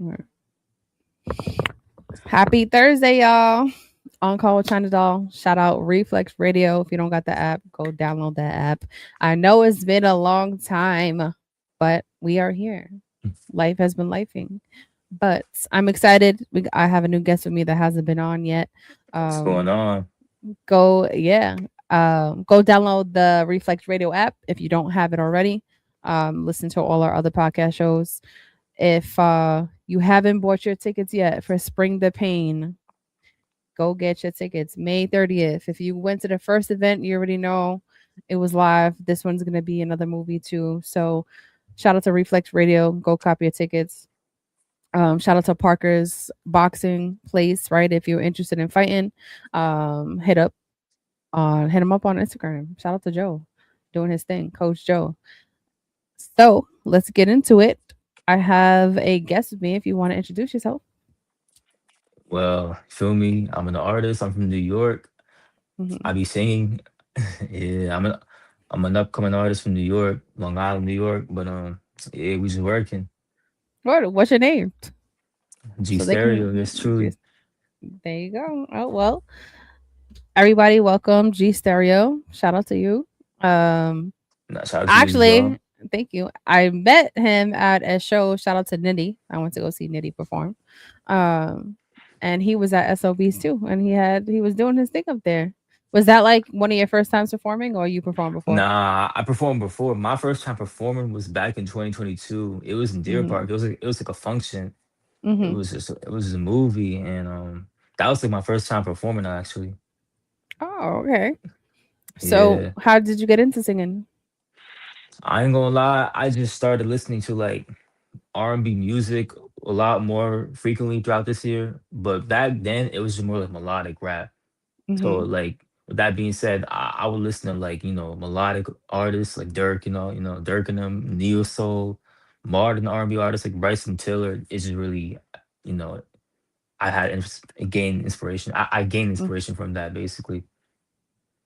Alright. Happy Thursday, y'all. On call with China Doll. Shout out Reflex Radio. If you don't got the app, go download that app. I know it's been a long time, but we are here. Life has been lifing. But I'm excited. I have a new guest with me that hasn't been on yet. What's going Um, on? go, yeah. Go download the Reflex Radio app if you don't have it already. Listen to all our other podcast shows. If you haven't bought your tickets yet for Spring the Pain, go get your tickets. May 30th. If you went to the first event, you already know it was live. This one's going to be another movie too. So shout out to Reflex Radio. Go copy your tickets. Shout out to Parker's Boxing Place, right? If you're interested in fighting, hit him up on Instagram. Shout out to Joe doing his thing, Coach Joe. So let's get into it. I have a guest with me. If you want to introduce yourself. Well, feel me? I'm an artist. I'm from New York. I Mhm. be singing. Yeah, I'm an upcoming artist from New York, Long Island, New York. But yeah, we just working. What's your name? G So they Stereo, yes, can truly. just there you go. Oh well, everybody, welcome G Stereo. Shout out to you. Um, Nah, shout out to you as actually, well. thank you. I met him at a show. Shout out to Nitty. I went to go see Nitty perform. Um, and he was at SOBs too, and he was doing his thing up there. Was that like one of your first times performing, or you performed before? Nah, I performed before. My first time performing was back in 2022. It was in Deer Mm-hmm. Park. It was like a function. It Mm-hmm. was just it was just a movie, and that was like my first time performing actually. Oh, okay. So, Yeah. how did you get into singing? I ain't gonna lie, I just started listening to like R&B music a lot more frequently throughout this year. But back then, it was just more like melodic rap. So Mm-hmm. like with that being said, I would listen to like melodic artists like Dirk, Dirk and them, Neo Soul, modern R&B artists like Bryson Tiller. It's just really, you know, gained inspiration. I gained inspiration from that basically.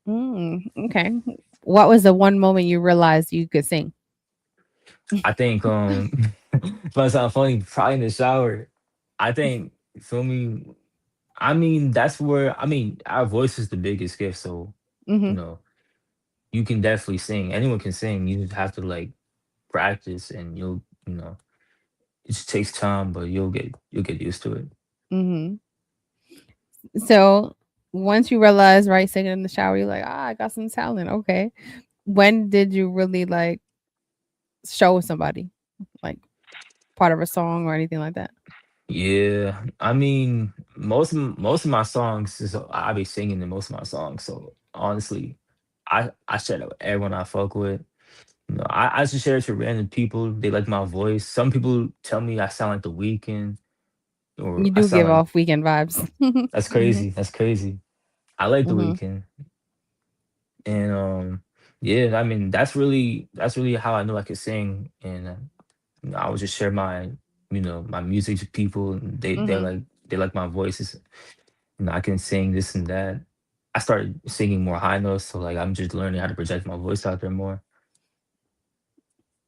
Okay. What was the one moment you realized you could sing? I think if I sound funny, probably in the shower. I think feel me. I mean, that's where our voice is the biggest gift. So, you Mhm. know, you can definitely sing. Anyone can sing. You just have to like practice and it just takes time, but you'll get used to it. Mhm. So, once you realize, right, singing in the shower, you're like, "Ah, I got some talent." Okay. When did you really like show somebody like part of a song or anything like that? Yeah. I mean, most of my songs is I be singing in most of my songs. So honestly, I share that with everyone I fuck with. I just share it to random people. They like my voice. Some people tell me I sound like The Weeknd, or You I do sound give like off weekend vibes. that's Mhm. crazy. That's crazy. I like The Mhm. Weeknd, and yeah. I mean, that's really how I knew I could sing, and I would just share my music to people, and Mhm. they like my voices. I can sing this and that. I started singing more high notes, so like I'm just learning how to project my voice out there more.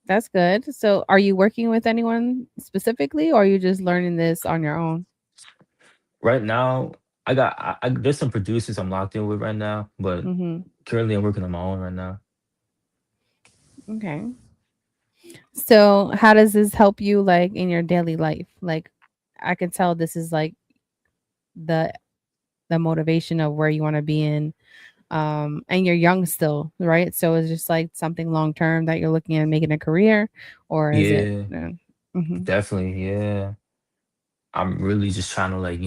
That's good. So, are you working with anyone specifically, or are you just learning this on your own? Right now, there's some producers I'm locked in with right now, but Mhm. currently I'm working on my own right now. Okay. So, how does this help you like in your daily life? Like I can tell this is like the the motivation of where you want to be in and you're young still, right? So it's just like something long term that you're looking at making a career or is it Yeah, mhm. definitely. Yeah, I'm really just trying to like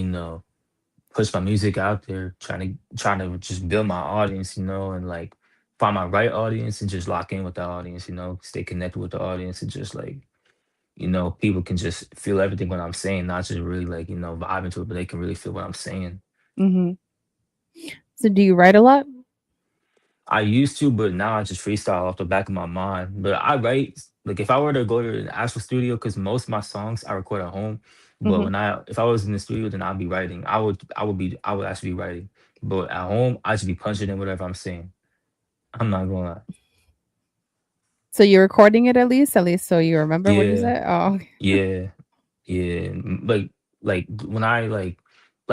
push my music out there, trying to just build my audience, and like find my right audience and just lock in with the audience, stay connected with the audience and just like people can just feel everything what I'm saying, not just really like vibing to it, but they can really feel what I'm saying. Mhm. So do you write a lot? I used to, but now I just freestyle off the back of my mind. But I write like if I were to go to an actual studio, because most of my songs I record at home. But Mhm. if I was in the studio, then I'd be writing. I would actually be writing. But at home, I should be punching in whatever I'm saying. I'm not gonna lie. So you're recording it at least so you remember what you Yeah, said? Oh, okay. yeah. Yeah, when I like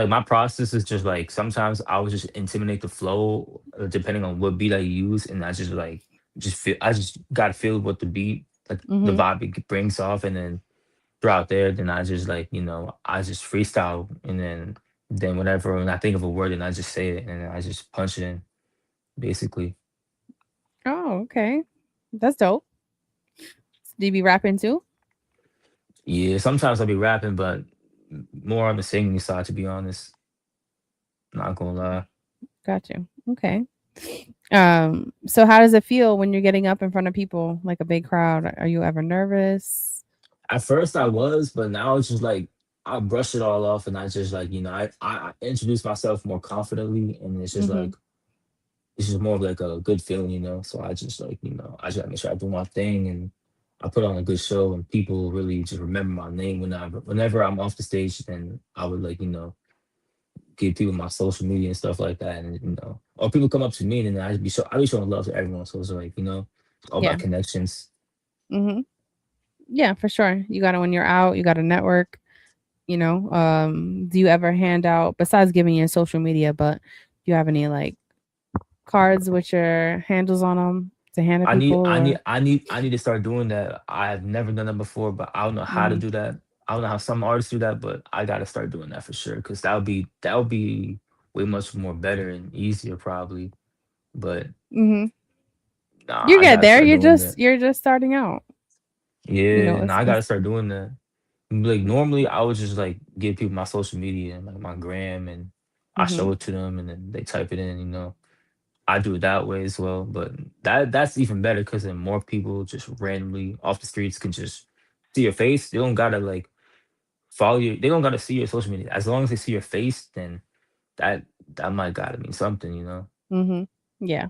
my process is just like sometimes I would just intimidate the flow depending on what beat I use, and I just like just feel I just gotta feel what the beat like the Mm-hmm. vibe it brings off, and then throughout there, then I just like I just freestyle, and then whatever when I think of a word, and I just say it, and then I just punch it in basically. Oh, okay. That's dope. Do you be rapping too? Yeah, sometimes I'll be rapping, but more on the singing side to be honest. Not gonna lie. Got you. Okay. So how does it feel when you're getting up in front of people, like a big crowd? Are you ever nervous? At first I was, but now it's just like I brush it all off, and I just like I introduce myself more confidently, and it's just Mm-hmm. like it's just more of like a good feeling, So I just like I just gotta make sure I do my thing, and I put on a good show, and people really just remember my name whenever I'm off the stage. Then I would like give people my social media and stuff like that, and or people come up to me, and then I be showing love to everyone. So it's like it's all about Yeah. connections. Mm-hmm. Yeah, for sure. You got to when you're out, you got to network. Do you ever hand out besides giving your social media? But do you have any like cards with your handles on them to hand to I need people I need or? I need I need to start doing that. I've never done that before, but I don't know how to Mm-hmm. do that. I don't know how some artists do that, but I gotta start doing that for sure. Cause that would be way much more better and easier probably. But Mm-hmm. nah, You I get gotta there. start You're doing just that. you're just starting out. Yeah, nah, I gotta It's start doing that. Like normally I would just like give people my social media and like my gram, and I mm-hmm. show it to them, and then they type it in. I do it that way as well, but that's even better because then more people just randomly off the streets can just see your face. They don't gotta like follow you. They don't gotta see your social media. As long as they see your face, then that that might gotta mean something. Mm-hmm. Yeah.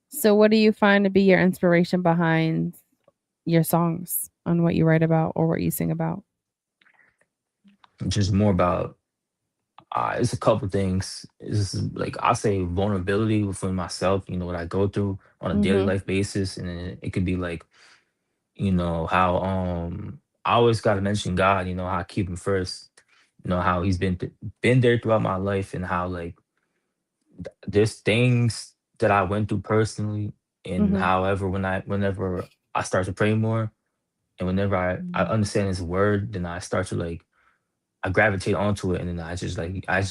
So what do you find to be your inspiration behind your songs on what you write about or what you sing about? Just more about it's a couple things. It's like I say vulnerability within myself. What I go through on a daily Mhm. life basis, and then it could be like how I always got to mention God, how I keep him first, how he's been there throughout my life, and how like there's things that I went through personally, and Mhm. however whenever I start to pray more, and whenever I understand his word, then I start to like I gravitate onto it, and then I just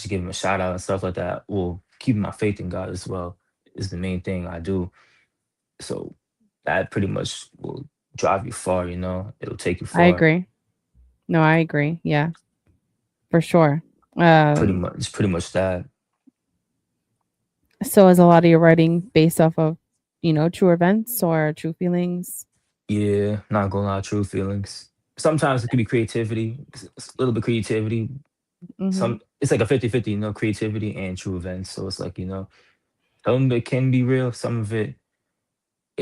give him a shout out and stuff like that. Well, keeping my faith in God as well is the main thing I do. So that pretty much will drive you far. It'll take you I far. agree. No, I agree. Yeah, for sure. Pretty Um, much, it's pretty much that. so is a lot of your writing based off of, true events or true feelings? Yeah, not gonna lie, true feelings. Sometimes it could be creativity, a little bit creativity. Mhm. It's like a 50-50, creativity and true events. So it's like, some of it can be real, some of it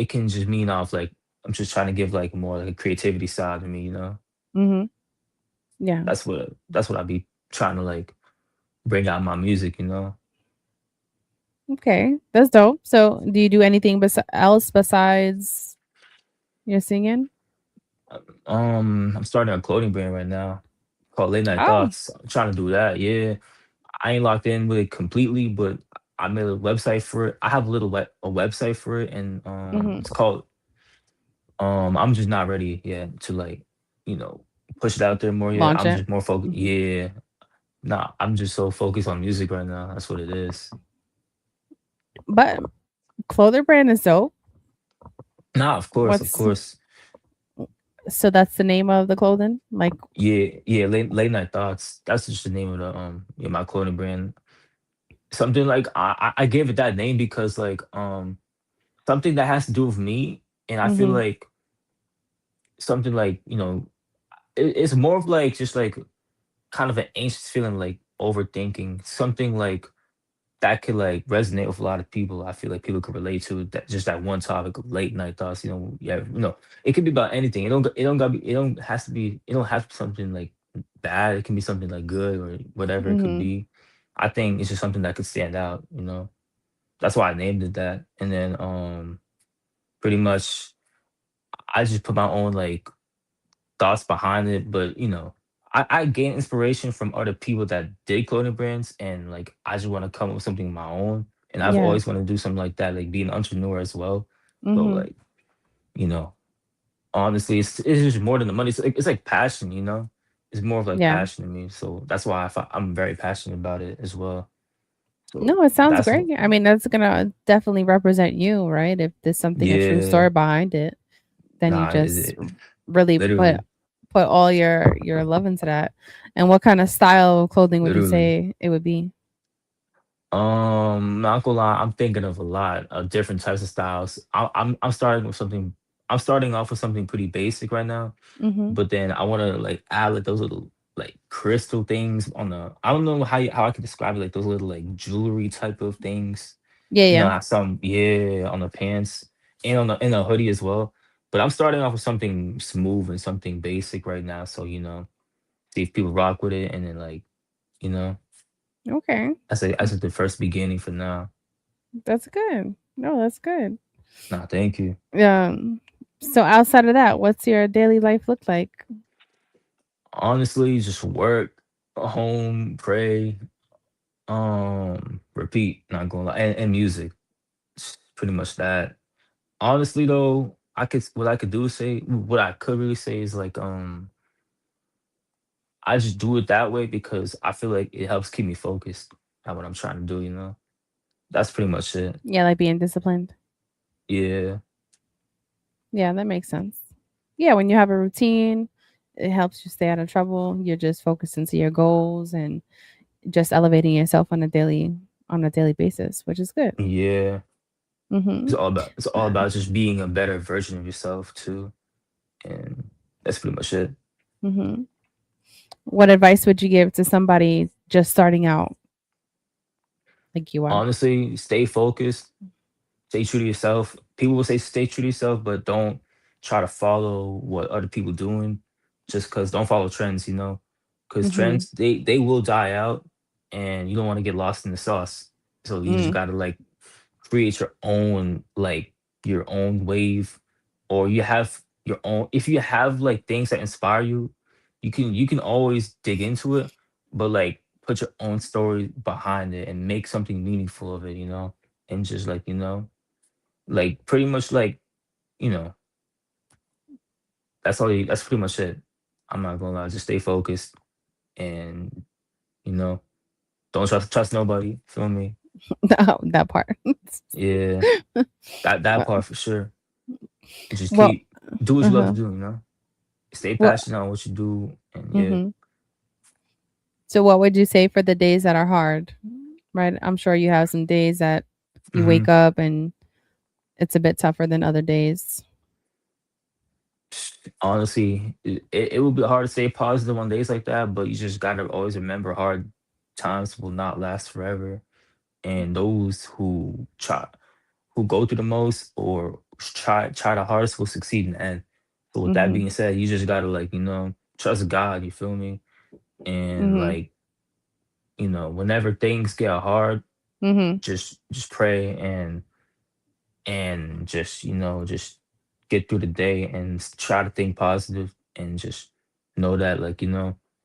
can just mean off like I'm just trying to give like more like a creativity side to me. Mhm. Yeah. That's what I be trying to like bring out in my music. Okay. That's dope. So, do you do anything else besides your singing? I'm starting a clothing brand right now called Late Night Oh. Thoughts. I'm trying to do that. Yeah. I ain't locked in with it completely, but I made a website for it. I have a website for it, and Mhm. it's called I'm just not ready yet to like, you know, push it out there more yet. Launch I'm it. just more focused. Mhm. Yeah. Nah, I'm just so focused on music right now. That's what it is. But clother brand is dope. Nah, of course, of What's course. so that's the name of the clothing? Like, Yeah, yeah, late night thoughts. That's just the name of the my clothing brand. Something like I gave it that name because like something that has to do with me, and I feel mhm. like something like it's more of like just like kind of an anxious feeling, like overthinking something like that could like resonate with a lot of people. I feel like people could relate to that, just that one topic of late night thoughts. Yeah, it could be about anything. It don't have to be something like bad. It can be something like good or whatever it could Mhm. be. I think it's just something that could stand out. That's why I named it that. And then pretty much I just put my own like thoughts behind it, but I gain inspiration from other people that did clothing brands, and like I just want to come up with something of my own. And I've Yeah. always wanted to do something like that, like be an entrepreneur as well. So Mm-hmm. like, you know, honestly, it's just more than the money. It's like passion, you know. It's more of like Yeah. passion to me. So that's why I'm very passionate about it as well. So No, it sounds that's great. I mean, that's gonna definitely represent you, right? If there's something a true yeah. story behind it, then you Nah, just really literally, put all your love into that. And what kind of style of clothing would you literally. say it would be? Not gonna lie, I'm thinking of a lot of different types of styles. I'm starting with something. I'm starting off with something pretty basic right now, Mm-hmm. but then I want to like add like those little like crystal things on the. I don't know how I can describe it, like those little like jewelry type of things. Yeah, You know, yeah. some yeah on the pants and on the in the hoodie as well. But I'm starting off with something smooth and something basic right now. So see if people rock with it, and then like you know, Okay. I say the first beginning for now. That's good. No, that's good. Nah, thank you. Um, so outside of that, what's your daily life look like? Honestly, just work, home, pray, repeat, not gonna lie, and music. Pretty much that. Honestly though, what I could do is say what I could really say is like I just do it that way because I feel like it helps keep me focused on what I'm trying to do, you know? That's pretty much it. Yeah, like being disciplined. Yeah. Yeah, that makes sense. Yeah, when you have a routine, it helps you stay out of trouble. You're just focused into your goals and just elevating yourself on a daily basis, which is good. Yeah. Mm-hmm. It's all about just being a better version of yourself too. And that's pretty much it. Mm-hmm. What advice would you give to somebody just starting out like you are? Honestly, stay focused, stay true to yourself. People will say stay true to yourself, but don't try to follow what other people doing. Just cause don't follow trends, you know. Cause Mm-hmm. trends they will die out, and you don't want to get lost in the sauce. So you just Mm. gotta like create your own wave, or you have your own. If you have like things that inspire you, you can always dig into it, but like put your own story behind it and make something meaningful of it, you know, and just like like pretty much like you know that's pretty much it. I'm not gonna lie, just stay focused and you know don't trust nobody. Feel me? That part. Yeah, that part for sure. Just Well, do what you love to uh-huh. do, you know. Stay Well, passionate on what you do, and yeah. mm-hmm. So what would you say for the days that are hard? Right? I'm sure you have some days that you hmm wake up and it's a bit tougher than other days. Honestly, it will be hard to stay positive on days like that, but you just gotta always remember hard times will not last forever, and those who go through the most or try the hardest will succeed in the end. So with that Mhm. being said, you just gotta like trust God. You feel me? And Mhm. like whenever things get hard, Mhm. just pray and just get through the day and try to think positive and just know that like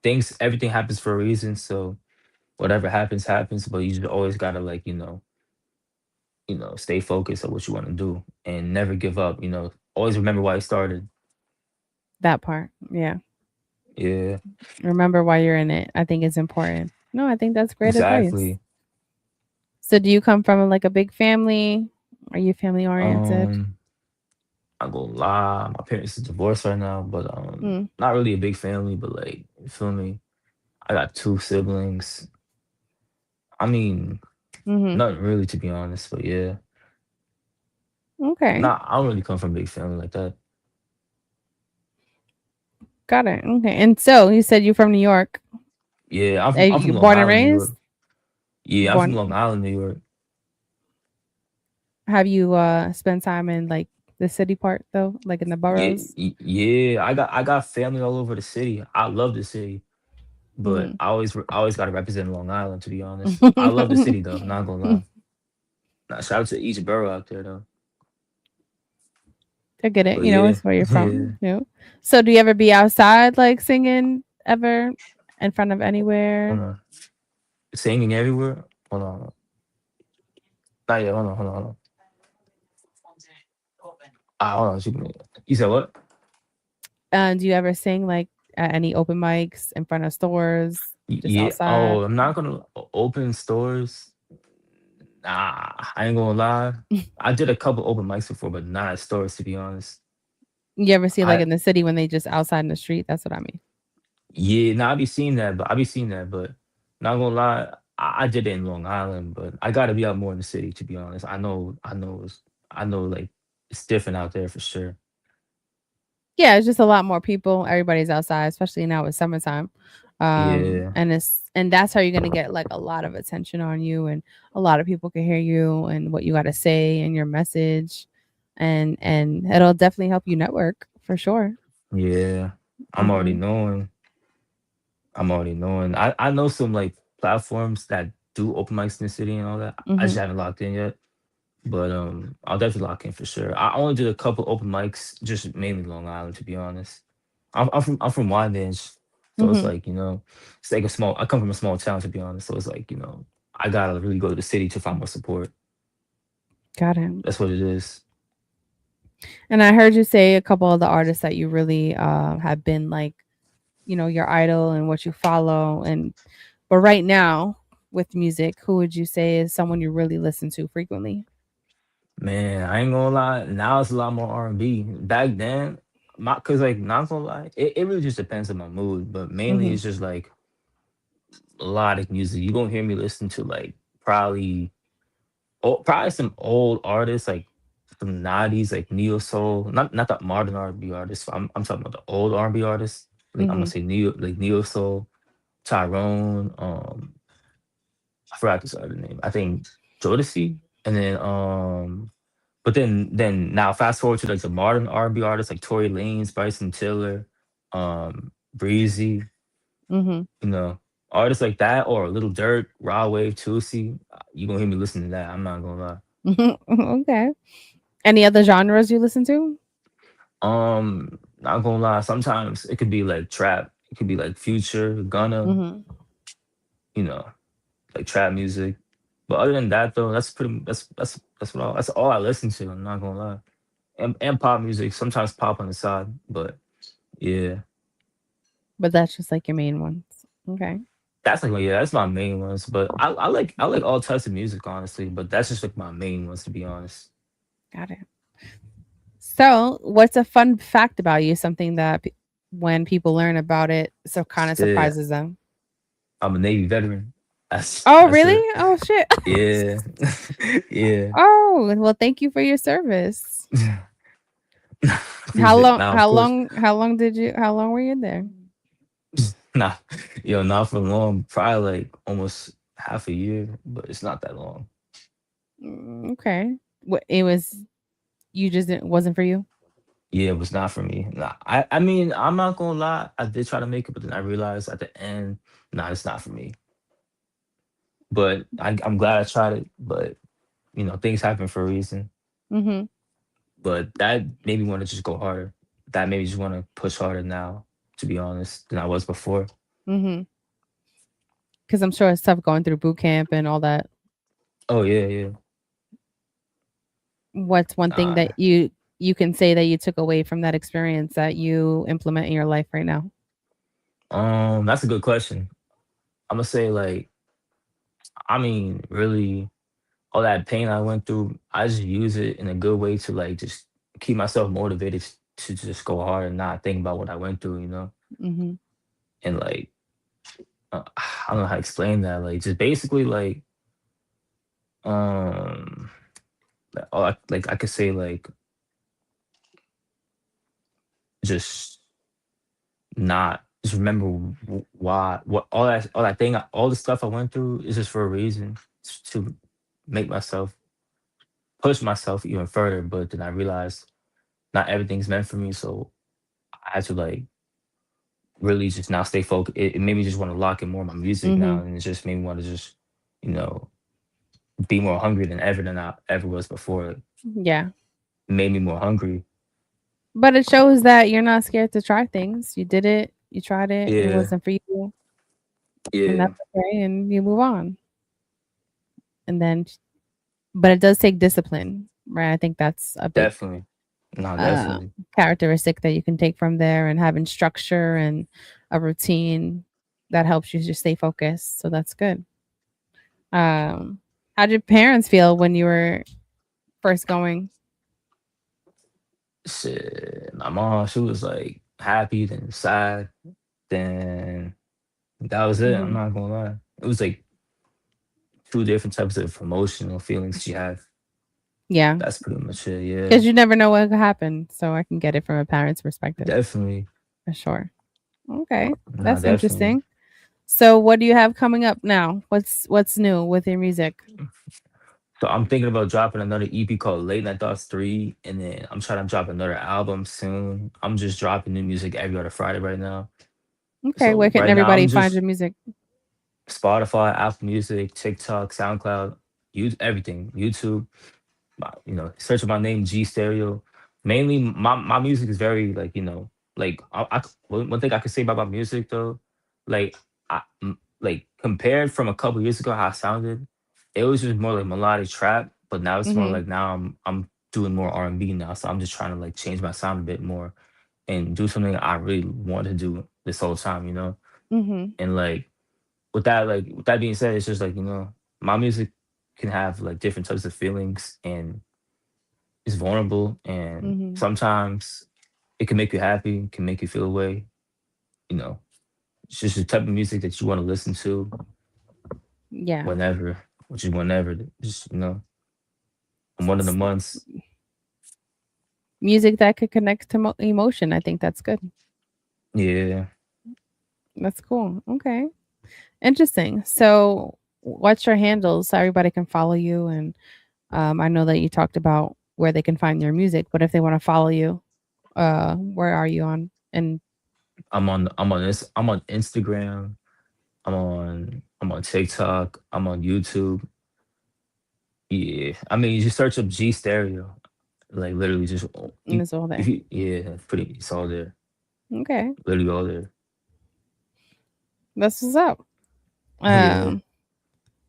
things everything happens for a reason. So whatever happens, but you just always gotta like stay focused on what you want to do and never give up. Always remember why you started. That part. Yeah. Yeah, Remember why you're in it. I think it's important. No, I think that's great advice. exactly. So do you come from like a big family? Are you family oriented? um I go lie, my parents is divorced right now, but Mm. not really a big family, but like you feel me, I got two siblings. I mean, Mhm. nothing really to be honest, but yeah. Okay. I don't really come from a big family like that. Got it. Okay. And so you said you're from New York. Yeah, I'm Are from I'm you from Long born and Island, New raised? York. Yeah, I'm from Born. Long Island, New York. Have you spent time in like the city part though, like in the Yeah, boroughs? yeah. I got family all over the city. I love the city, but Mhm. I always got to represent Long Island. To be honest, I love the city though. Not gonna lie. Nah, shout out to each borough out there though. I get it. But You know, yeah, it's where you're yeah. from. You know. So do you ever be outside like singing? ever in front of Hold anywhere? on. Singing everywhere? Hold on. Not yet. Hold on. Hold on. Hold on. Hold on. You said what? Do you ever sing like at any open mics in front of stores, just Yeah. outside? Oh, I'm not gonna open stores. Nah, I ain't gonna lie. I did a couple open mics before, but not at stores to be honest. You ever see like I in the city when they just outside in the street? That's what I mean. Yeah, nah, I be seeing that, but not gonna lie, I did it in Long Island, but I gotta be out more in the city to be honest. I know like it's different out there for sure. Yeah, it's just a lot more people. Everybody's outside, especially now it's summertime. Yeah, And that's how you're gonna get like a lot of attention on you, and a lot of people can hear you and what you gotta say and your message, and it'll definitely help you network for sure. yeah. I'm already Hmm. knowing. I'm already knowing. I know some like platforms that do open mics in the city and all that. I just Hmm. haven't locked in yet. But I'll definitely lock in for sure. I only did a couple open mics, just mainly Long Island, to be honest. I'm from Wyandanch, so it's Hmm. like it's like a small. I come from a small town, to be honest. So it's like I gotta really go to the city to find more support. Got it. That's what it is. And I heard you say a couple of the artists that you really have been like, your idol and what you follow. And but right now with music, who would you say is someone you really listen to frequently? Man, I ain't gonna lie. Now it's a lot more R&B. Back then, cause like not gonna lie, it really just depends on my mood. But mainly Hmm. it's just like melodic music. You gonna hear me listen to like probably probably some old artists like from '90s, like neo soul. Not that modern R&B artists. I'm talking about the old R&B artists. Like I'm gonna Hmm. say neo soul, Tyrone. I forgot this other name. I think Jodeci, and then but then now fast forward to like the modern R&B artists like Tory Lanez, Bryson Tiller, Breezy. Hmm. You know, artists like that or Little Dirk, Raw Wave, Tulsi. You gonna hear me listen to that? I'm not gonna lie. Okay. Any other genres you listen to? Not gonna lie. Sometimes it could be like trap. It could be like Future, Gunna. Hmm. You know, like trap music. But other than that, though, that's all I listen to. I'm not gonna lie. And pop music. Sometimes pop on the side, but yeah, But that's just like your main ones. Okay. that's my main ones. But I like all types of music, honestly. But that's just like my main ones, to be honest. Got it. So, what's a fun fact about you? Something that when people learn about it, so kind of Yeah, surprises them. I'm a Navy veteran. Oh, That's really? it. Oh, shit. Yeah, yeah. Oh, well, thank you for your service. How Appreciate it. long? Now, of How course, long? How long did you? How long were you in there? nah, not for long. Probably like almost half a year, but it's not that long. Okay. What it was? You just didn't, wasn't for you. Yeah, it was not for me. Nah, I mean, I'm not gonna lie. I did try to make it, but then I realized at the end, nah, it's not for me. But I'm glad I tried it. But things happen for a reason. Mm-hmm. But that made me want to just go harder. That made me just want to push harder now, to be honest, than I was before. Mm-hmm. Because I'm sure it's tough going through boot camp and all that. Oh yeah, yeah. What's one thing Uh, that you can say that you took away from that experience that you implement in your life right now? that's a good question. I'm gonna say like, I mean, really, all that pain I went through, I just use it in a good way to like just keep myself motivated to just go hard and not think about what I went through, Mm-hmm. and like I don't know how to explain that. Like just basically um like I could say like just not just remember why what all that thing all the stuff I went through is just for a reason to make myself push myself even further. But then I realized not everything's meant for me, so I had to like really just now stay focused. It made me just want to lock in more of my music now, Mm-hmm. and it just made me want to just you know be more hungry than I ever was before. It Yeah. made me more hungry. But it shows that you're not scared to try things. You did it. You tried it, it Yeah, wasn't for you, and yeah, that's okay, and you move on. And then, but it does take discipline, right? I think that's a big definitely. No, uh, definitely. characteristic that you can take from there, and having structure and a routine that helps you just stay focused. So that's good. Um, how did your parents feel when you were first going? Shit, my mom, she was like happy, then sad, then that was it. I'm Mhm. not gonna lie. It was like two different types of emotional feelings she had. Yeah, That's pretty much it. Yeah, because you never know what could happen. So I can get it from a parent's perspective definitely. for sure. Okay, Nah, that's definitely. interesting. So what do you have coming up now? What's new with your music? So I'm thinking about dropping another EP called Late Night Thoughts 3, and then I'm trying to drop another album soon. I'm just dropping new music every other Friday right now. Okay, where So can right now everybody I'm find just your music? Spotify, Apple Music, TikTok, SoundCloud, use everything, YouTube. Searching my name G Stereo. Mainly, my music is very like one thing I could say about my music though, like like compared from a couple years ago how I sounded, it was just more like melodic trap, but now it's more Mhm. like now I'm doing more R&B now, so I'm just trying to like change my sound a bit more and do something I really want to do this whole time, Mhm. and with that being said, it's just like my music can have like different types of feelings and it's vulnerable and Mhm. sometimes it can make you happy, can make you feel away. You know, it's just the type of music that you want to listen to Yeah. whenever, which is whenever. Just in one of the S- months. Music that could connect to emotion. I think that's good. Yeah, That's cool. Okay. Interesting. So, what's your handles so everybody can follow you? And I know that you talked about where they can find your music, but if they want to follow you, where are you on? And I'm on Instagram. I'm on TikTok. I'm on YouTube. Yeah, I mean, you just search up G Stereo, like literally just you. it's all If there. you yeah, it's all there. Okay, Literally all there. that's what's up. Yeah, Um,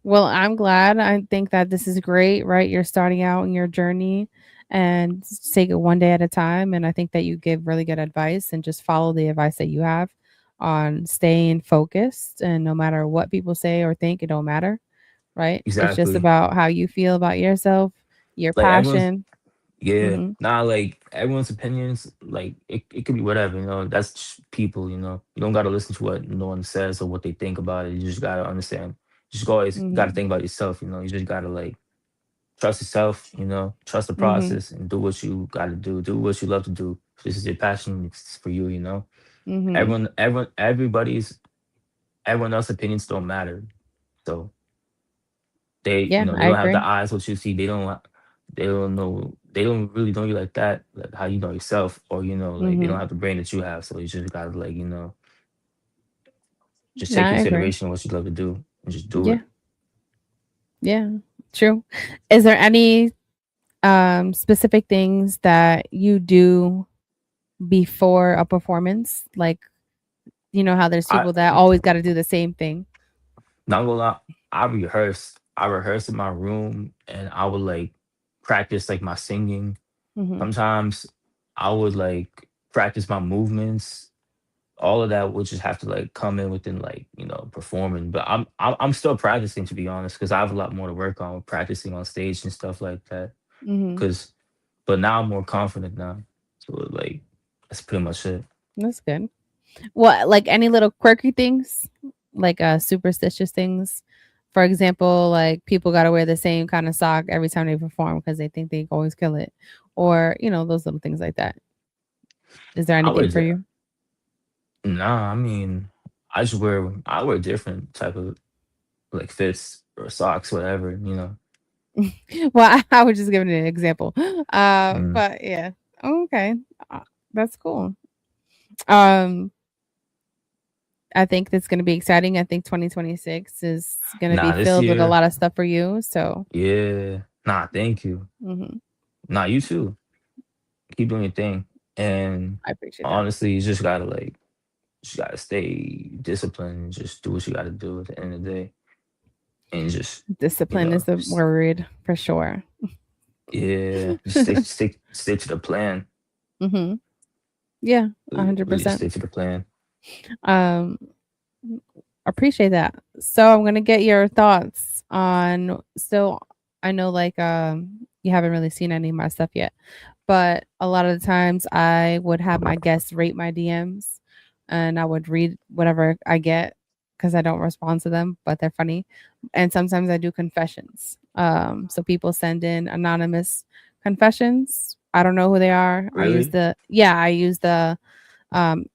well, I'm glad. I think that this is great, right? You're starting out in your journey and take it one day at a time. And I think that you give really good advice and just follow the advice that you have on staying focused. And no matter what people say or think, it don't matter, right? It's just exactly. about how you feel about yourself, your Like everyone's passion. Yeah, Hmm. like everyone's opinions, like it could be whatever, that's just people, You don't gotta listen to what no one says or what they think about it. You just gotta understand. You just always gotta Hmm. think about yourself, You just gotta like trust yourself, trust the Hmm. process and do what you gotta do. Do what you love to do. If this is your passion, it's for you. Hmm. Everyone else's opinions don't matter. So Yeah, they I don't have the agree. eyes what you see. They don't know. They don't really know you like that, like how you know yourself, or like they don't Hmm. have the brain that you have. So you just gotta like just No, take I agree. consideration of what you love to do and just do Yeah, it. yeah, true. Is there any specific things that you do before a performance? Like, you know how there's I people that always got to do the same thing. not gonna lie. I rehearse. I rehearse in my room, and I would like practice like my singing. Mhm. Sometimes I would like practice my movements. All of that would just have to like come in within like performing, but I'm still practicing, to be honest, because I have a lot more to work on with practicing on stage and stuff like that, Mhm. because but now I'm more confident now, so like that's pretty much it. That's good. What, like any little quirky things? Like superstitious things? For example, like people got to wear the same kind of sock every time they perform because they think they always kill it. Or, those little things like that. Is there I anything wear for di- you? nah, I mean, I wear different type of like fits or socks, whatever. Well, I was just giving an example. Mm. But yeah. Okay. Uh, That's cool. Um, I think that's going to be exciting. I think 2026 is going to be Nah, this filled with a year, lot of stuff for you. So, yeah, nah, thank you. mhm, Nah, you too. Keep doing your thing, and I appreciate that. honestly, you just gotta like just gotta stay disciplined and just do what you gotta do at the end of the day, and just Discipline is the just, word for sure. yeah, just stay to the plan. Mm-hmm. Yeah, Really 100%. stay to the plan. Um, appreciate that. So I'm gonna get your thoughts on. So I know, like, you haven't really seen any of my stuff yet, but a lot of the times I would have my guests rate my DMs, and I would read whatever I get because I don't respond to them, but they're funny. And sometimes I do confessions. So people send in anonymous confessions. I don't know who they are. Really? I use um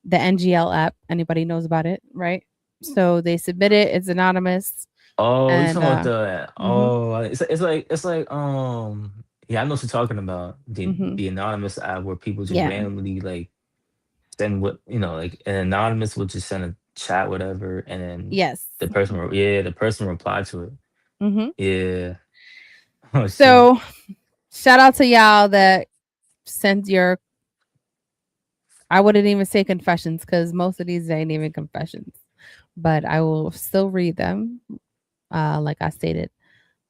the NGL app. Anybody knows about it, right? So they submit it. It's anonymous, Oh, you and talking about the mhm, it's like yeah, I know what you're talking about. mhm, The anonymous app where people just yeah, randomly like send what like an anonymous would just send a chat, whatever, and then yes, the person replied to it. hmm. Yeah. Oh shit. So shout out to y'all that sent your. I wouldn't even say confessions because most of these ain't even confessions, but I will still read them, like I stated.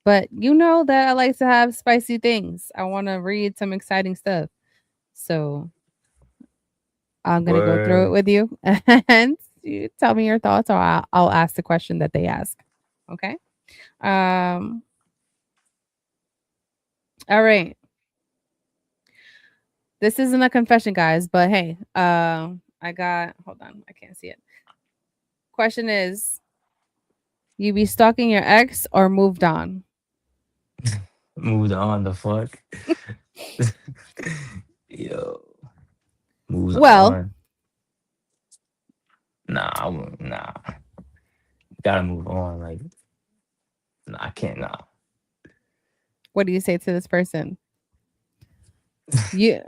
But you know that I like to have spicy things. I want to read some exciting stuff. So I'm gonna go through it Word. with you, and you tell me your thoughts, or I'll ask the question that they ask. Okay. Um. All right. This isn't a confession, guys, but hey, I got. Hold on, I can't see it. Question is, you be stalking your ex or moved on? Moved on the fuck. Yo, moves Well, on. Nah, nah. Gotta move on. Like, nah, I can't. Nah. what do you say to this person? You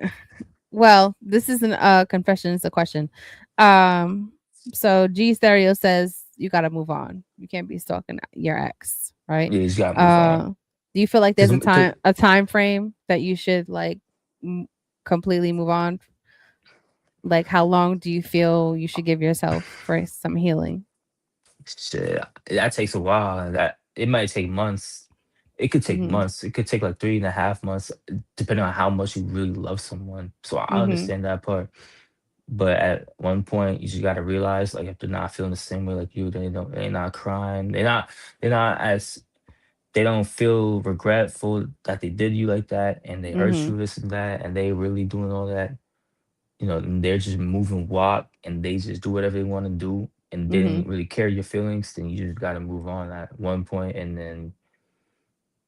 well, this isn't a confession, it's a question. Um, so G Stereo says you gotta move on. You can't be stalking your ex, right? Yeah, you just gotta move on. Uh, do you feel like there's Cause a time frame that you should like m- completely move on? Like how long do you feel you should give yourself for some healing? shit, that takes a while. That it might take months. It could take Mhm. months. It could take like 3.5 months, depending on how much you really love someone. So I Mhm. understand that part. But at one point, you just gotta realize, like, if they're not feeling the same way like you, they're not crying. They're not as they don't feel regretful that they did you like that and they hurt Mhm. you this and that and they really doing all that. And they're just moving walk and they just do whatever they want to do and Mhm. didn't really care your feelings, then you just gotta move on at one point. And then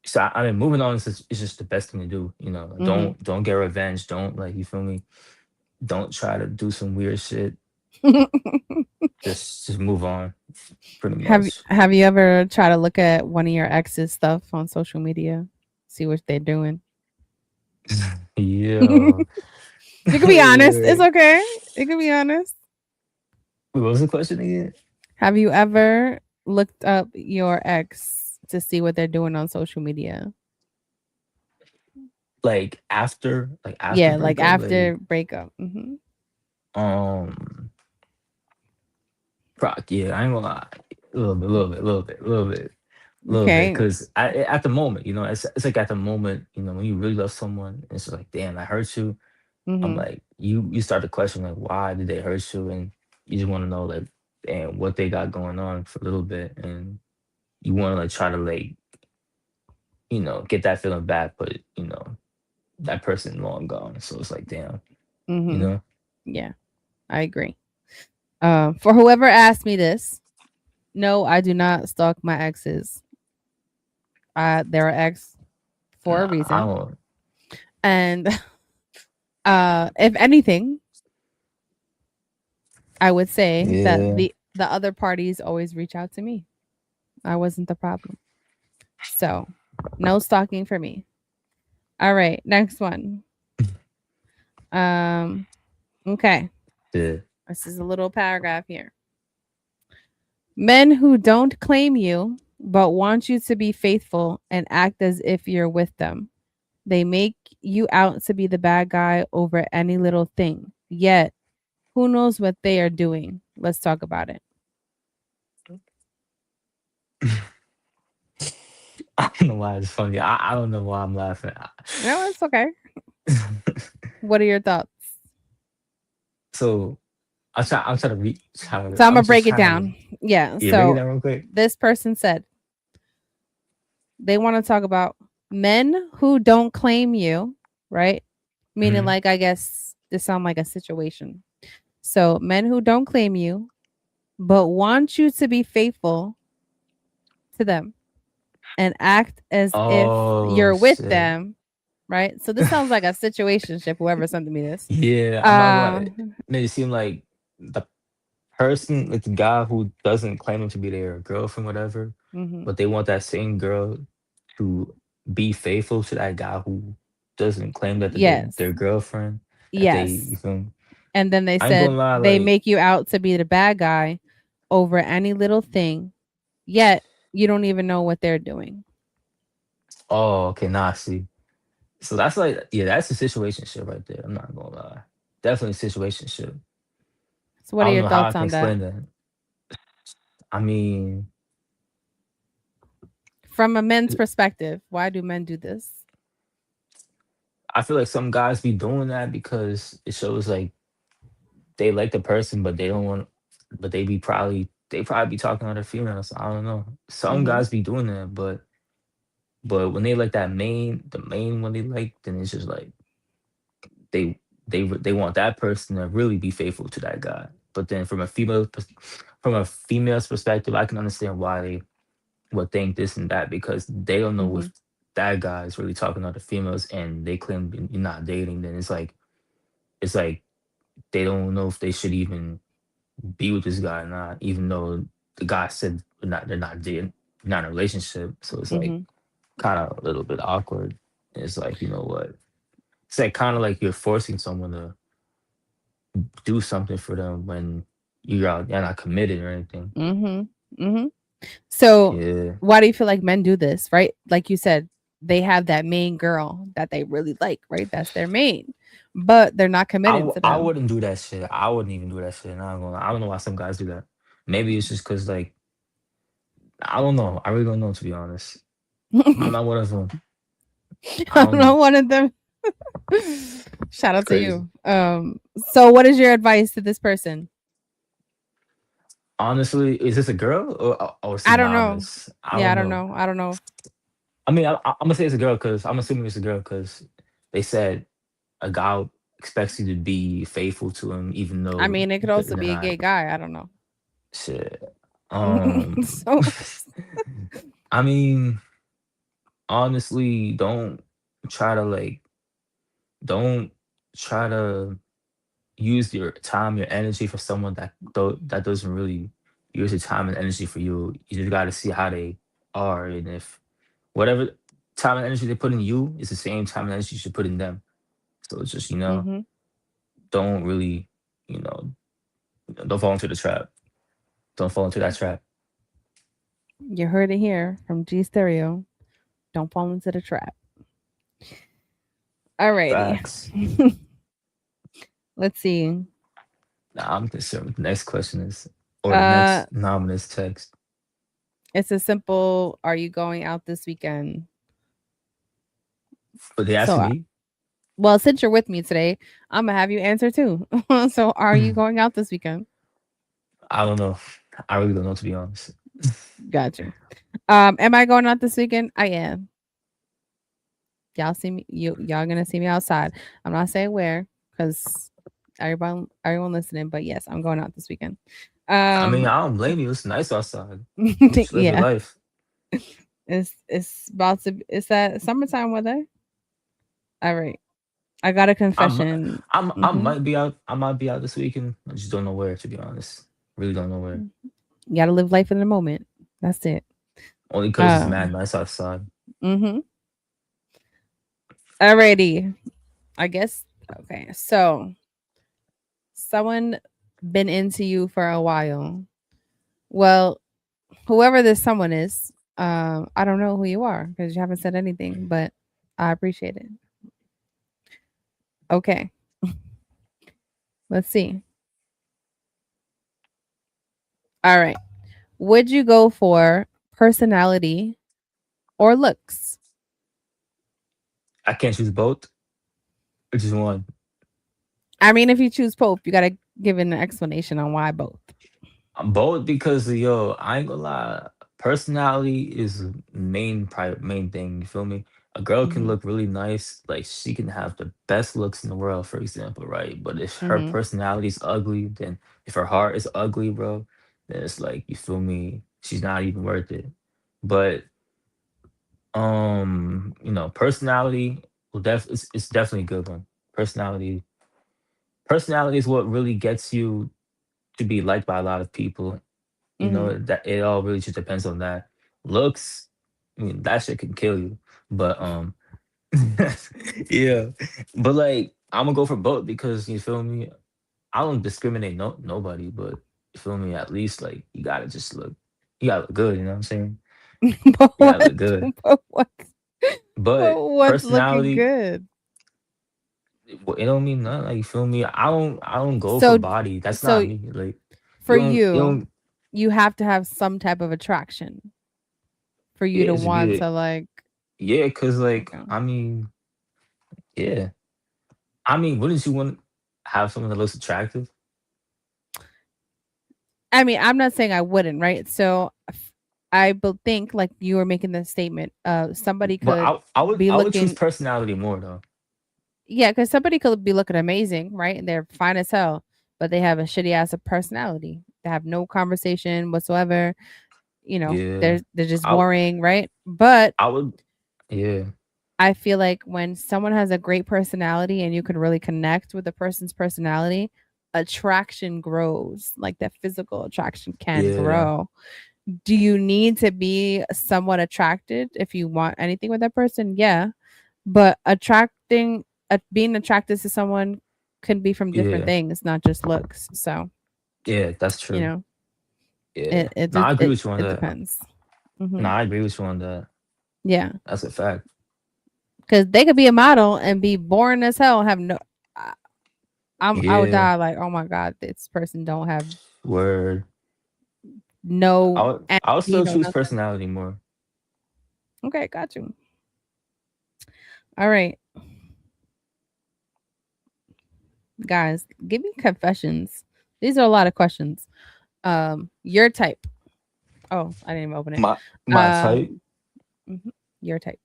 so I mean moving on is just the best thing to do. Mhm. Don't get revenge. Don't, like, you feel me? Don't try to do some weird shit. Just move on, pretty much. Have you ever tried to look at one of your ex's stuff on social media, see what they're doing? Yeah. You can be honest. It's okay. You can be honest. What was the question again? Have you ever looked up your ex to see what they're doing on social media? Like after Yeah, like breakup, after breakup. Hmm. um proc, yeah, I ain't gonna lie. A little bit, a little bit, a little bit, a little bit, a little bit. Okay. Cause at the moment, it's like at the moment, when you really love someone, it's just like, damn, I hurt you. I'm Hmm. like, you start to question, like, why did they hurt you? And you just want to know, like, damn, what they got going on for a little bit. And you want to, like, try to, like, get that feeling back, but that person long gone. So it's like, damn, you Hmm. know? Yeah, I agree. For whoever asked me this, no, I do not stalk my exes. They're ex for a Nah, I reason, don't. and if anything, I would say that Yeah. the other parties always reach out to me. I wasn't the problem. So, no stalking for me. All right, next one. Um, okay. Yeah. This is a little paragraph here. Men who don't claim you but want you to be faithful and act as if you're with them. They make you out to be the bad guy over any little thing. Yet Who knows what they are doing? Let's talk about it. I don't know why it's funny. I don't know why I'm laughing. No, it's okay. What are your thoughts? So I'm trying to read. So I'm I'm gonna just break it trying to down. Yeah. yeah, break it So down real quick. this person said they want to talk about men who don't claim you, right? Meaning, Hmm. like, I guess this sound like a situation. So men who don't claim you, but want you to be faithful to them and act as if Oh you're with shit. them, right? So this sounds like a situationship. Whoever sent me this. Yeah, I'm not gonna lie. Made it seem like the person, like the guy who doesn't claim him to be their girlfriend, whatever, Mhm. but they want that same girl to be faithful to that guy who doesn't claim that Yes. their girlfriend. That they, Yes. you feel me? And then they I ain't gonna said lie, they like, make you out to be the bad guy over any little thing, yet you don't even know what they're doing. oh, okay, nah, see. So that's like, yeah, that's a situationship right there. I'm not gonna lie. Definitely a situationship. So what I are don't your know how I thoughts can on that? explain that. I mean, From a men's perspective, why do men do this? I feel like some guys be doing that because it shows like they like the person, but they don't want, but they probably be talking to other females. I don't know. Some Mhm. guys be doing that, but when they like the main one they like, then it's just like they they want that person to really be faithful to that guy. But then from a female's perspective, I can understand why they would think this and that because they don't know if Mhm. that guy is really talking to other females and they claim you're not dating. Then it's like they don't know if they should even be with this guy or not, even though the guy said they're not dating, not in a relationship. So it's like Mhm. kind of a little bit awkward. And it's like, you know what? It's like kind of like you're forcing someone to do something for them when you're not committed or anything. Mhm. Mhm. So Yeah. why do you feel like men do this, right? Like you said, they have that main girl that they really like, right? That's their main. But they're not committed to I them. wouldn't do that shit. I wouldn't even do that shit. Not gonna lie. I don't know why some guys do that. Maybe it's just because like I don't know. I really don't know to be honest. I'm not one of them. I I'm not don't. one of them. Shout It's out to crazy. you. So what is your advice to this person? Honestly, is this a girl or it's I don't know. anonymous? I Yeah, I don't don't know. know. I don't know. I mean, I'm gonna say it's a girl because I'm assuming it's a girl because they said a guy expects you to be faithful to him even I though mean, it could they're also be a not. gay guy. I don't know. Shit. Um, So I mean, honestly, try to like, don't try to use your time, your energy for someone that doesn't really use your time and energy for you. You just got to see how they are, and if whatever time and energy they put in you is the same time and energy you should put in them. So it's just mhm. don't really you know don't fall into the trap. Don't fall into that trap. You heard it here from G Stereo. Don't fall into the trap. Alrighty. Facts. Let's see. Nah, I'm concerned. The next question is, or the Uh next anonymous text. it's a simple are you going out this weekend? But they So asking me. well, since you're with me today, I'm gonna have you answer too. So are you going out this weekend? I don't know. I really don't know to be honest. Got you. Am I going out this weekend? I am. Y'all see me y'all gonna see me outside. I'm not saying where because everyone listening, but yes, I'm going out this weekend. I mean, Um I don't blame you. It's nice outside. Just live your yeah, life. it's about to it's that summertime weather. All right. I got a I'm confession. I Hmm. might be out. I might be out this weekend. I just don't know where to be honest. Really don't know where. You gotta live life in the moment. That's it. Only because it's Um mad nice outside. mm-hmm. Alrighty. I guess okay. So someone been into you for a while. Well, whoever this someone is, I don't know who you are because you haven't said anything, but I appreciate it. Okay, let's see. All right. Would you go for personality or looks? I can't choose both. Or just one. I mean, if you choose both, you got to give an explanation on why both. Both because yo, I ain't gonna lie. Personality is the main thing. You feel me? A girl can Mm-hmm. look really nice, like she can have the best looks in the world, for example, right? But if her Mm-hmm. personality is ugly, then if her heart is ugly, bro, then it's like you feel me. She's not even worth it. But personality it's definitely a good one. Personality is what really gets you to be liked by a lot of people. Mm-hmm. That it all really just depends on that. Looks, I mean, that shit can kill you. But yeah. But like I'm gonna go for both because you feel me. I don't discriminate nobody, but you feel me. At least like you gotta look good. You know what I'm saying? but You gotta what? look good. But what? But But what's looking personality, good? well, it don't mean nothing. Like you feel me. I don't go for So, body. That's so not me. Like for you you, don't. you have to have some type of attraction for you Yeah, to it's want be to like. yeah, cause like Okay. I mean, yeah. I mean, wouldn't you want to have someone that looks attractive? I mean, I'm not saying I wouldn't, right? So I think like you were making the statement. Somebody But could be I would choose looking, personality more though. yeah, because somebody could be looking amazing, right? And they're fine as hell, but they have a shitty ass of personality. They have no conversation whatsoever. You know, Yeah. they're just I boring, right? But I would yeah. I feel like when someone has a great personality and you can really connect with the person's personality, attraction grows. Like that physical attraction can Yeah. grow. Do you need to be somewhat attracted if you want anything with that person? Yeah. But being attracted to someone can be from different Yeah. things, not just looks. So, Yeah, that's you true. know, Yeah. it No, just I agree with you on it that. depends. No, Hmm. I agree with you on that. Yeah. That's a fact. Because they could be a model and be boring as hell, have no I, I would Yeah. die like, oh my god, this person don't have Word. no I would energy, still no choose nothing. personality more. Okay, got you. All right, guys, give me confessions. These are a lot of questions. Your type. Oh, I didn't even open it. My type, Um, mhm, your type.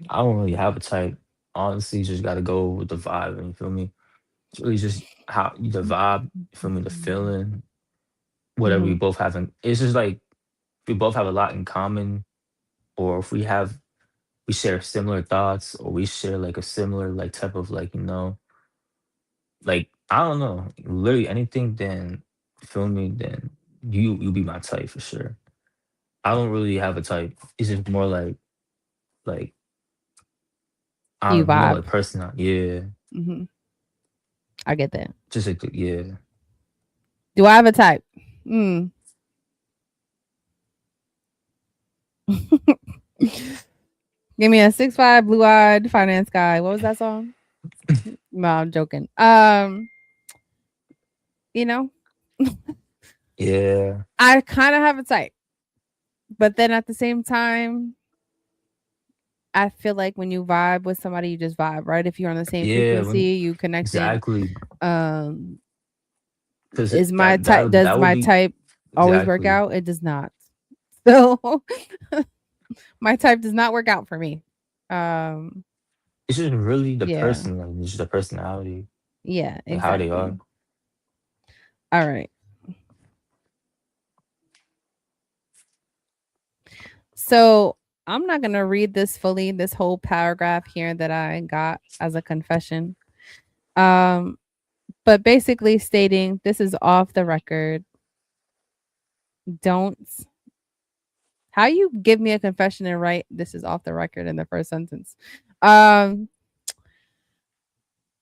I don't really have a type. Honestly, just gotta go with the vibe. And you feel me? It's really just how the vibe, you feel me, the feeling, whatever we Hmm. both have. It's just like we both have a lot in common, or if we share similar thoughts, or we share like a similar like type of like like I don't know, literally anything. Then you feel me? Then you be my type for sure. I don't really have a type. It's just more like I You don't more vibe. like personal. Yeah, Hmm. I get that. just like yeah, Do I have a type? Hmm. Give me a 6'5", blue eyed finance guy. What was that song? No, I'm joking. You know, yeah, I kind of have a type, but then at the same time, I feel like when you vibe with somebody, you just vibe, right? If you're on the same yeah. frequency, When you connected. exactly Um, because is my type? Does that would my be type always work exactly. out? It does not. So my type does not work out for me. Um, It's just really the yeah, person, like it's just the personality, yeah, like how they exactly. are. All right. So I'm not gonna read this fully, this whole paragraph here that I got as a confession. Um, but basically stating this is off the record. Don't how you give me a confession and write this is off the record in the first sentence. Um,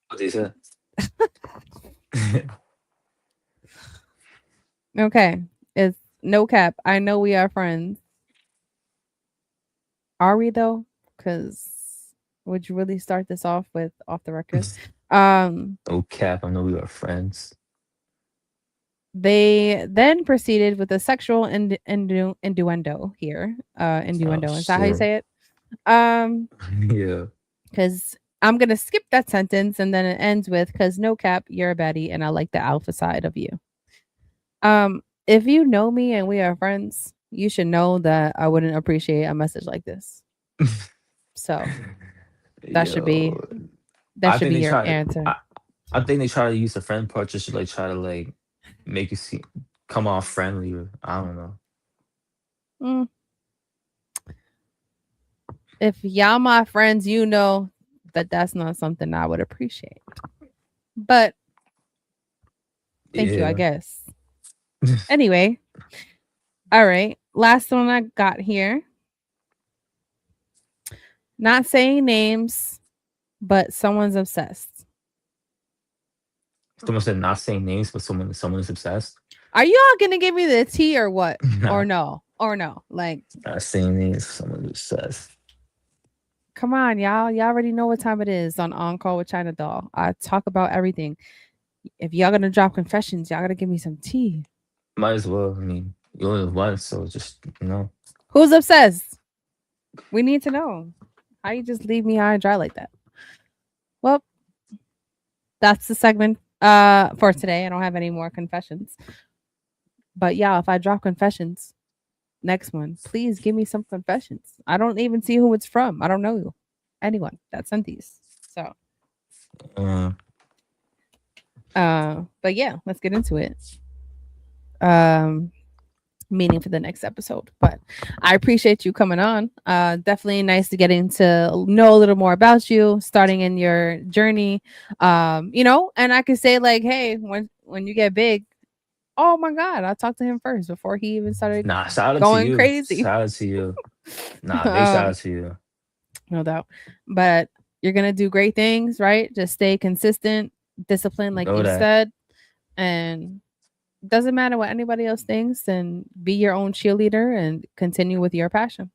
What they said. okay. It's no cap. I know we are friends. Are we though? Because would you really start this off with off the record? Um, No cap. I know we are friends. They then proceeded with a sexual innuendo here. Oh Innuendo. Is that how you shit. say it? Um, Yeah. because I'm gonna skip that sentence and then it ends with because no cap, you're a baddie and I like the alpha side of you. If you know me and we are friends, you should know that I wouldn't appreciate a message like this. So that should be Yo, that I should think be they your try. answer. I think they try to use the friend part just to like try to like make you see come off friendlier. I don't know. Mm, if y'all my friends, you know that that's not something I would appreciate. But thank you, I Yeah. guess. Anyway, all right. Last one I got here. Not saying names, but someone's obsessed. Someone said not saying names, but someone is obsessed. Are you all gonna give me the tea or what? Or Nah, no? Or no? Like, not saying names, someone's obsessed. come on, y'all. Y'all already know what time it is on Call with China Doll. I talk about everything. If y'all gonna drop confessions, y'all gotta give me some tea. Might as well. I mean, you only live once, so just Who's obsessed? We need to know. How you just leave me high and dry like that? Well, that's the segment for today. I don't have any more confessions. But yeah, if I drop confessions, next one, please give me some confessions. I don't even see who it's from. I don't know anyone that sent these. So uh, but yeah, let's get into it. Um Meaning for the next episode. But I appreciate you coming on. Definitely nice to getting to know a little more about you, starting in your journey. And I could say like, hey, when you get big, oh my god, I talked to him first before he even started nah. Shout out to going you. crazy. Shout out to you. Nah, big shout um, out to you. no doubt. But you're gonna do great things, right? Just stay consistent, disciplined, like Know you that. said, and doesn't matter what anybody else thinks, and be your own cheerleader and continue with your passion.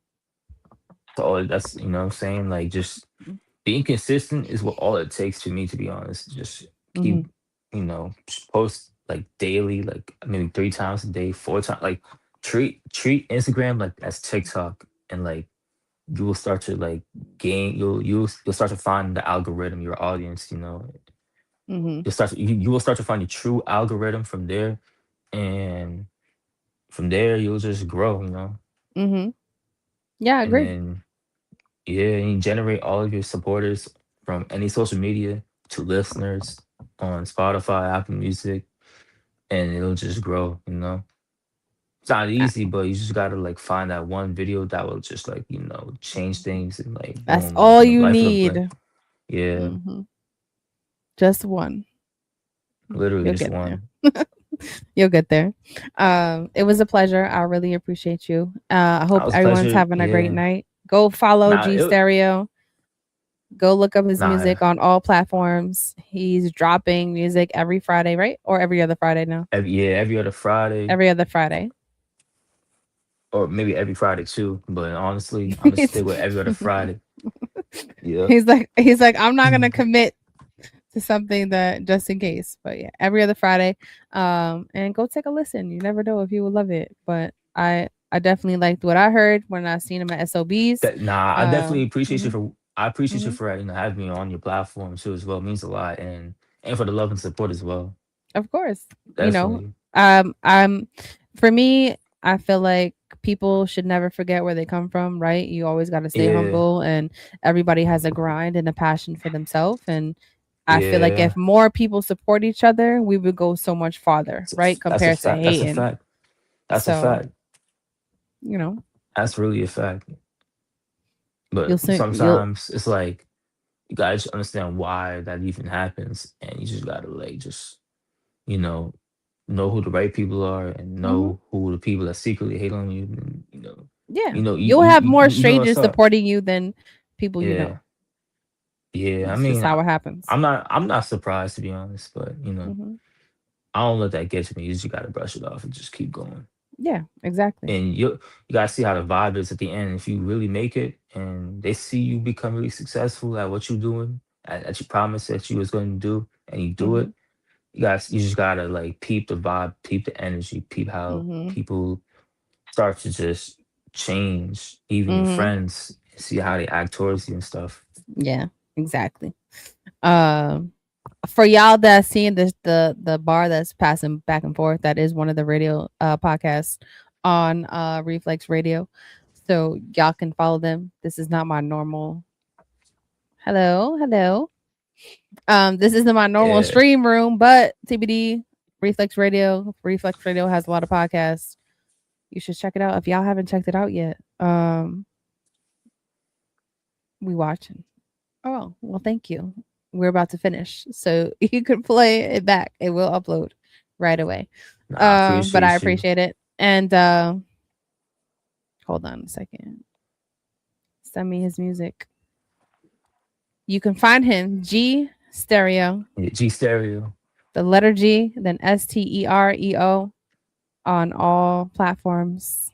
So that's what I'm saying. Like just being consistent is what all it takes for me to be honest. Just Mm-hmm. keep, just post like daily, like maybe 3 times a day, 4 times. Like treat Instagram like as TikTok, and like you will start to like gain. You'll start to find the algorithm, your audience. Mm-hmm. You will start to find your true algorithm from there, and from there you'll just grow. Mm-hmm. Yeah, I And agree. then yeah, and you generate all of your supporters from any social media to listeners on Spotify, Apple Music, and it'll just grow. It's not Uh, easy, but you just gotta like find that one video that will just like, change things and like That's boom, like, all you life will like, need. yeah, Hmm. Just one. literally You'll just get there. one. You'll get there. It was a pleasure. I really appreciate you. I That hope was a everyone's pleasure. having a great Yeah. night. Go follow Nah, G Stereo. Go look up his nah, music on all platforms. He's dropping music every Friday, right? Or every other Friday now? every other Friday, Every other Friday. or maybe every Friday too. But honestly, I'm gonna he's, stick with every other Friday. Yeah. he's like, I'm not gonna commit to something that just in case. But yeah, every other Friday. And go take a listen. You never know if you will love it. But I definitely liked what I heard when I seen him at SOBs. Nah, I Uh, definitely appreciate you mhm, for I appreciate you mhm. for having me on your platform too as well. It means a lot, and for the love and support as well. Of course, you know, Definitely. I'm for me, I feel like people should never forget where they come from, right? You always got to stay Yeah. humble, and everybody has a grind and a passion for themselves. And I feel like if Yeah. more people support each other, we would go so much farther, right? That's a Compared to fact. That's a hating. fact. That's a So, fact. you know, That's really a fact. you'll But see, you'll, sometimes it's like you gotta just understand why that even happens, and you just gotta like just you know know who the right people are, and mhm, know who the people that secretly hate on you, and yeah, you you'll have more what's strangers up. supporting you than people you know. Yeah. Yeah. I It's just mean, how it happens. I'm not surprised to be honest, but Hmm. I don't let that get to me. You just gotta brush it off and just keep going. Yeah, exactly. And you gotta see how the vibe is at the end. If you really make it and they see you become really successful at what you're doing, at you promised that you was going to do, and you do Hmm. it, you just gotta like peep the vibe, peep the energy, peep how Mm-hmm. people start to just change, even your Mm-hmm. friends, see how they act towards you and stuff. Yeah, exactly. Um, for y'all that seen this, the bar that's passing back and forth, that is one of the radio podcasts on Reflex Radio. So y'all can follow them. This is not my normal. Hello, hello. This isn't my normal Yeah. stream room, but TBD Reflex Radio. Reflex Radio has a lot of podcasts. You should check it out if y'all haven't checked it out yet. We watching. Oh, well, thank you. We're about to finish, so you can play it back. It will upload right away. Nah, I But I appreciate you. appreciate it. And hold on a second. Send me his music. You can find him G Stereo, Yeah, G Stereo. the letter G, then Stereo on all platforms.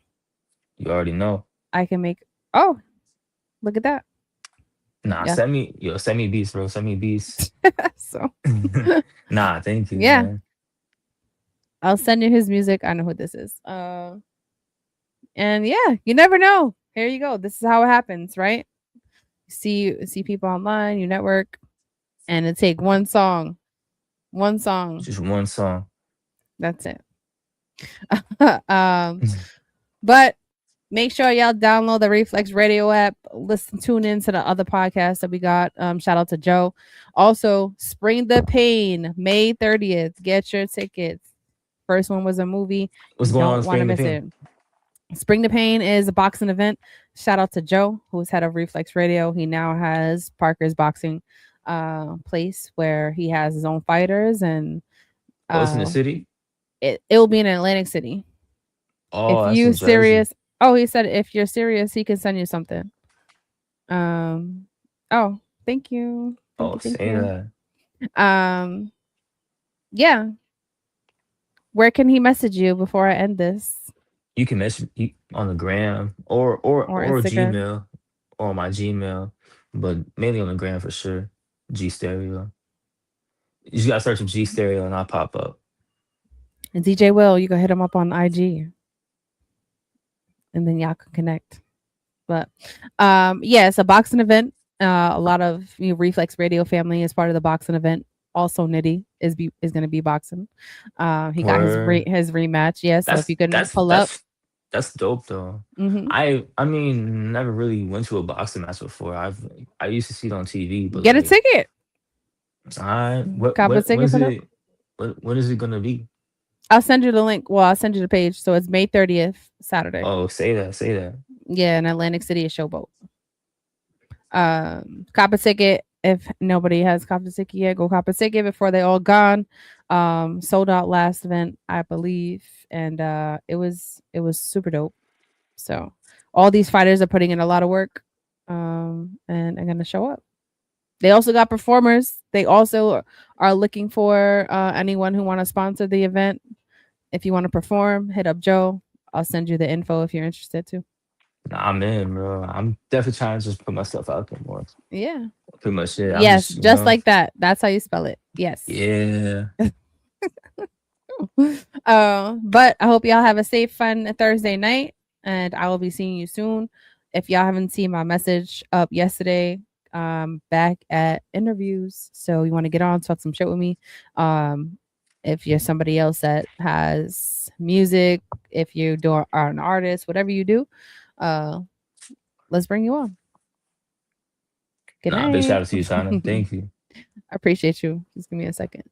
You already know. I can make. Oh, look at that. Nah, Yeah. send me beats, bro. Send me beats. So Nah, thank you, yeah, man. I'll send you his music. I know who this is. And yeah, you never know. Here you go. This is how it happens, right? See people online, you network, and it take one song. One song. Just one song. That's it. But make sure y'all download the Reflex Radio app. Listen, tune in to the other podcasts that we got. Shout out to Joe. Also, Spring the Pain, May 30th. Get your tickets. First one was a movie. What's You going don't on, want to Spring the miss Pain? it. Spring the Pain is a boxing event. Shout out to Joe, who's head of Reflex Radio. He now has Parker's Boxing place where he has his own fighters, and Oh, it's in the uh, city? it will be in Atlantic City. Oh, If that's you in Jersey. serious, oh, he said if you're serious, he can send you something. Um, oh, thank you, thank Oh, you, thank say you. that. Yeah. Where can he message you before I end this, You can message you on the gram or or Instagram? Gmail or my Gmail, but mainly on the gram for sure. G Stereo. You just gotta search up G Stereo and I'll pop up. And DJ Will, you can hit him up on IG, and then y'all can connect. But yeah, it's a boxing event. A lot of Reflex Radio family is part of the boxing event. Also, Nitty is going to be boxing. He got Where his rematch. Yeah, so if that's you can that's pull up, that's that's dope though. hmm I mean never really went to a boxing match before. I used to see it on TV, but get a like ticket. I Cop a ticket when's for them. it when is it gonna be? I'll send you the link. Well, I'll send you the page. So it's May 30th, Saturday. Oh, say that. Yeah, in Atlantic City is Showboat. Cop a ticket. If nobody has cop a ticket yet, go cop a ticket before they all gone. Sold out last event, I believe, and it was super dope. So all these fighters are putting in a lot of work, and are gonna show up. They also got performers. They also are looking for anyone who want to sponsor the event. If you want to perform, hit up Joe. I'll send you the info if you're interested too. Nah, I'm in, bro. I'm definitely trying to just put myself out there more. Yeah. Pretty much it. I'm Yes, just, just like that. That's how you spell it. Yes. yeah. But I hope y'all have a safe, fun Thursday night, and I will be seeing you soon. If y'all haven't seen my message up yesterday, back at interviews, so you want to get on, talk some shit with me. If you're somebody else that has music, if you are an artist, whatever you do, uh, let's bring you on. Good Nah, big shout night. out to you, China. Thank you. I appreciate you. Just give me a second.